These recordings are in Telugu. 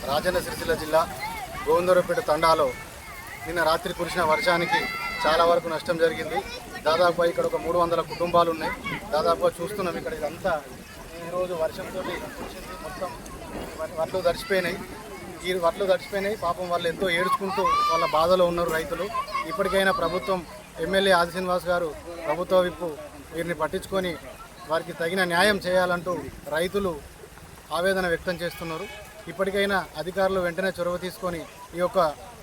రాజన్న సిరిసిల్ల జిల్లా గోవిందరావుపేట తండాలో నిన్న రాత్రి కురిసిన వర్షానికి చాలా వరకు నష్టం జరిగింది. దాదాపు ఇక్కడ ఒక 300 కుటుంబాలు ఉన్నాయి. దాదాపుగా చూస్తున్నాం ఇక్కడ ఇదంతా ఈరోజు వర్షంతో కురిసింది. మొత్తం వడ్లు తడిచిపోయినాయి. పాపం వాళ్ళు ఎంతో ఏడ్చుకుంటూ వాళ్ళ బాధలో ఉన్నారు రైతులు. ఇప్పటికైనా ప్రభుత్వం, ఎమ్మెల్యే ఆది శ్రీనివాస్ గారు, ప్రభుత్వ విప్పు వీరిని పట్టించుకొని వారికి తగిన న్యాయం చేయాలంటూ రైతులు ఆవేదన వ్యక్తం చేస్తున్నారు. ఇప్పటికైనా అధికారులు వెంటనే చొరవ తీసుకొని ఈ యొక్క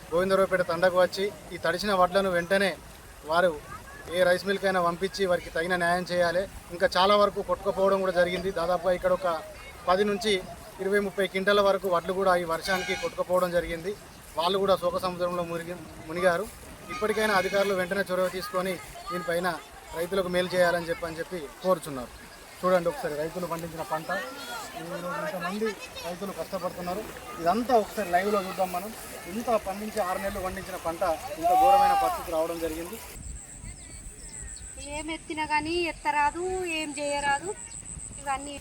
గోవిందరావుపేట తండకు వచ్చి ఈ తడిచిన వడ్లను వెంటనే వారు ఏ రైస్ మిల్క్ అయినా పంపించి వారికి తగిన న్యాయం చేయాలి. ఇంకా చాలా వరకు కొట్టుకుపోవడం కూడా జరిగింది. దాదాపుగా ఇక్కడ ఒక 10 నుంచి 20-30 క్వింటాల వరకు వడ్లు కూడా ఈ వర్షానికి కొట్టుకుపోవడం జరిగింది. వాళ్ళు కూడా శోక సముద్రంలో మునిగారు. ఇప్పటికైనా అధికారులు వెంటనే చొరవ తీసుకొని దీనిపైన రైతులకు మేలు చేయాలని చెప్పి కోరుచున్నారు. చూడండి ఒకసారి రైతులు పండించిన పంట. ఇంతమంది రైతులు కష్టపడుతున్నారు. ఇదంతా ఒకసారి లైవ్లో చూద్దాం మనం. ఇంత పండించి 6 నెలలు పండించిన పంట ఇంత ఘోరమైన పరిస్థితి రావడం జరిగింది. ఏం ఎత్తినా కానీ ఎత్తరాదు, ఏం చేయరాదు. ఇవన్నీ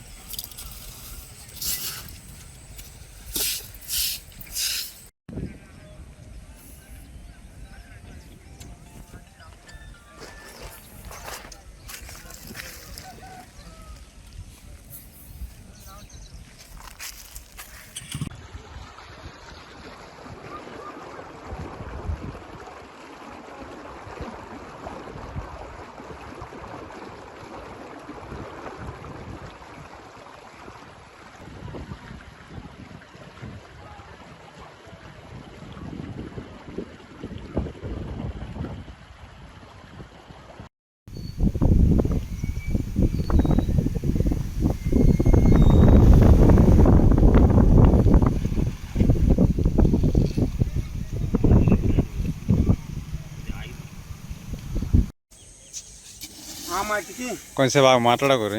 కొంచెం బాగా మాట్లాడకూరి.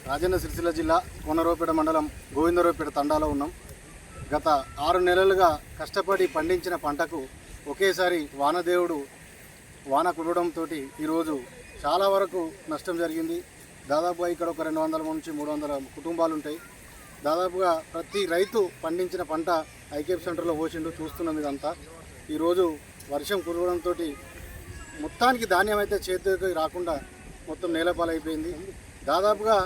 రాజన్న సిరిసిల్ల జిల్లా కోనరావుపేట మండలం గోవిందరావుపేట తండాలో ఉన్నాం. గత 6 నెలలుగా కష్టపడి పండించిన పంటకు ఒకేసారి వాన కురవడంతో ఈరోజు చాలా వరకు నష్టం జరిగింది. దాదాపుగా ఇక్కడ ఒక 200 నుంచి 300 కుటుంబాలు ఉంటాయి. దాదాపుగా ప్రతి రైతు పండించిన పంట ఐకేప్ సెంటర్లో పోసిండు. చూస్తున్నాం ఇదంతా. ఈరోజు వర్షం కురవడంతో మొత్తానికి ధాన్యం అయితే చేతికి రాకుండా మొత్తం నేలపాలైపోయింది. దాదాపుగా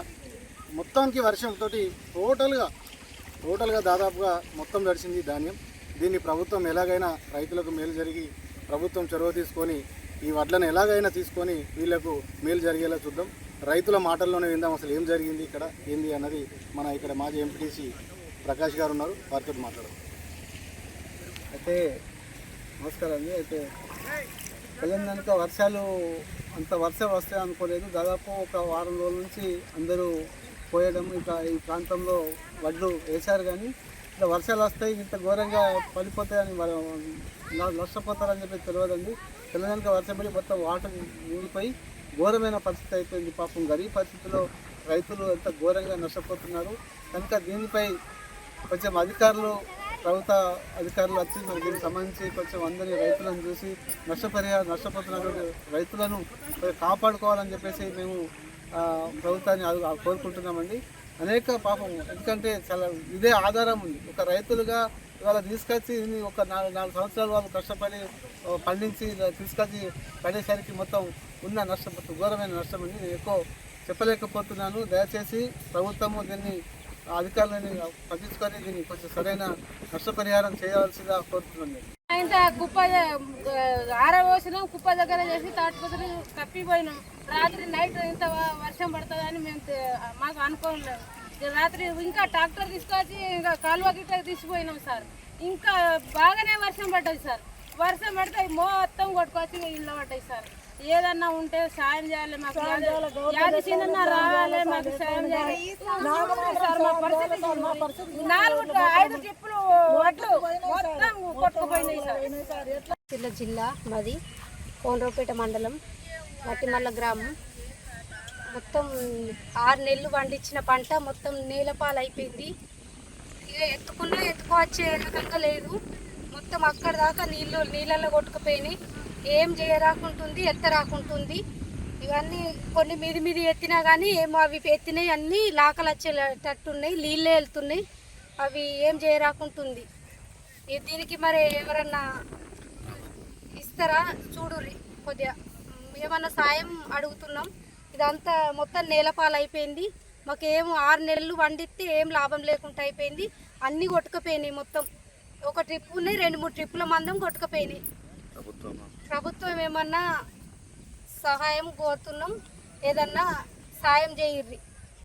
మొత్తానికి వర్షంతో టోటల్గా దాదాపుగా మొత్తం తడిసింది ధాన్యం. దీన్ని ప్రభుత్వం ఎలాగైనా రైతులకు మేలు జరిగి ప్రభుత్వం చొరవ తీసుకొని ఈ వడ్లను ఎలాగైనా తీసుకొని వీళ్లకు మేలు జరిగేలా చూద్దాం. రైతుల మాటల్లోనే విందాం అసలు ఏం జరిగింది ఇక్కడ ఏంది అన్నది. మన ఇక్కడ మాజీ ఎంపీటీసీ ప్రకాష్ గారు ఉన్నారు, వారితో మాట్లాడదాం. అయితే నమస్కారం అండి. అయితే తెలంగాణకు వర్షాలు వర్షం వస్తాయి అనుకోలేదు. దాదాపు ఒక వారం రోజుల నుంచి అందరూ పోయడం, ఇంకా ఈ ప్రాంతంలో వడ్లు వేశారు. కానీ ఇట్లా వర్షాలు వస్తాయి, ఇంత ఘోరంగా పడిపోతాయని నష్టపోతారని చెప్పి తెలియదండి. తెలంగాణకు వర్షం పడి మొత్తం వాటర్ నిండిపోయి ఘోరమైన పరిస్థితి అయిపోయింది. పాపం గరీబ్ పరిస్థితిలో రైతులు ఎంత ఘోరంగా నష్టపోతున్నారు. కనుక దీనిపై కొంచెం ప్రభుత్వ అధికారులు వచ్చి మరి దీనికి సంబంధించి కొంచెం అందరి రైతులను చూసి నష్టపోతున్న రైతులను కాపాడుకోవాలని చెప్పేసి మేము ప్రభుత్వాన్ని కోరుకుంటున్నామండి. అనేక పాపం, ఎందుకంటే చాలా ఇదే ఆధారం ఉంది. ఒక రైతులుగా ఇవాళ తీసుకొచ్చి ఒక 4 సంవత్సరాలు వాళ్ళు కష్టపడి పండించి తీసుకొచ్చి పడేసరికి మొత్తం ఉన్న నష్టం, ఘోరమైన నష్టం అండి. నేను ఎక్కువ చెప్పలేకపోతున్నాను. దయచేసి ప్రభుత్వము దీన్ని అధికారులని పట్టించుకొని దీన్ని కొంచెం సరైన నష్టపరిహారం చేయవలసిగా కోరుతున్నాను. ఇంత కుప్ప ఆరబోసినాం, కుప్ప దగ్గర చేసి తాటిపత్రి తప్పిపోయినాం. రాత్రి నైట్ ఇంత వర్షం పడుతుందని మేము మాకు అనుకోలేదు. రాత్రి ఇంకా ట్రాక్టర్ తీసుకొచ్చి ఇంకా కాలువ గిట్ట తీసుకుపోయినాం సార్. ఇంకా బాగానే వర్షం పడ్డది సార్. వర్షం పడితే మొత్తం కొట్టుకొచ్చి ఇల్లు పడ్డాయి సార్. ఏదన్నా ఉంటే సాయం చేయాలి, మాకు యాది చిన్న రావాలి, మాకు సాయం చేయాలి సార్. మా పరిస్థితి 4-5 టిప్పులు వడ్లు మొత్తం కొట్టుకుపోయినాయి సార్. సిరిసిల్ల జిల్లా మాది కోనరావుపేట మండలం మట్టిమల్ల గ్రామం. మొత్తం 6 నెలలు పండించిన పంట మొత్తం నేలపాలైపోయింది. ఇక ఎత్తుకోవచ్చే రకంగా లేదు. మొత్తం అక్కడ దాకా నీళ్ళల్లో కొట్టుకుపోయినాయి. ఏం చేయరాకుంటుంది, ఎత్తరాకుంటుంది. ఇవన్నీ కొన్ని మీది ఎత్తినా కానీ ఏమో అవి ఎత్తినాయి అన్నీ లాకలు వచ్చేటట్టున్నాయి, నీళ్ళే వెళ్తున్నాయి. అవి ఏం చేయరాకుంటుంది. దీనికి మరి ఎవరన్నా ఇస్తారా చూడుర్రి, కొద్దిగా ఏమన్నా సాయం అడుగుతున్నాం. ఇదంతా మొత్తం నేలపాలు అయిపోయింది. మాకేం 6 నెలలు వండితే ఏం లాభం లేకుండా అయిపోయింది. అన్నీ కొట్టుకుపోయినాయి. మొత్తం ఒక ట్రిప్ ఉన్నాయి, 2-3 ట్రిప్పుల మందం కొట్టుకుపోయినాయి. ప్రభుత్వం ఏమన్నా సహాయం కోరుతున్నాం, ఏదన్నా సాయం చేయిర్రి.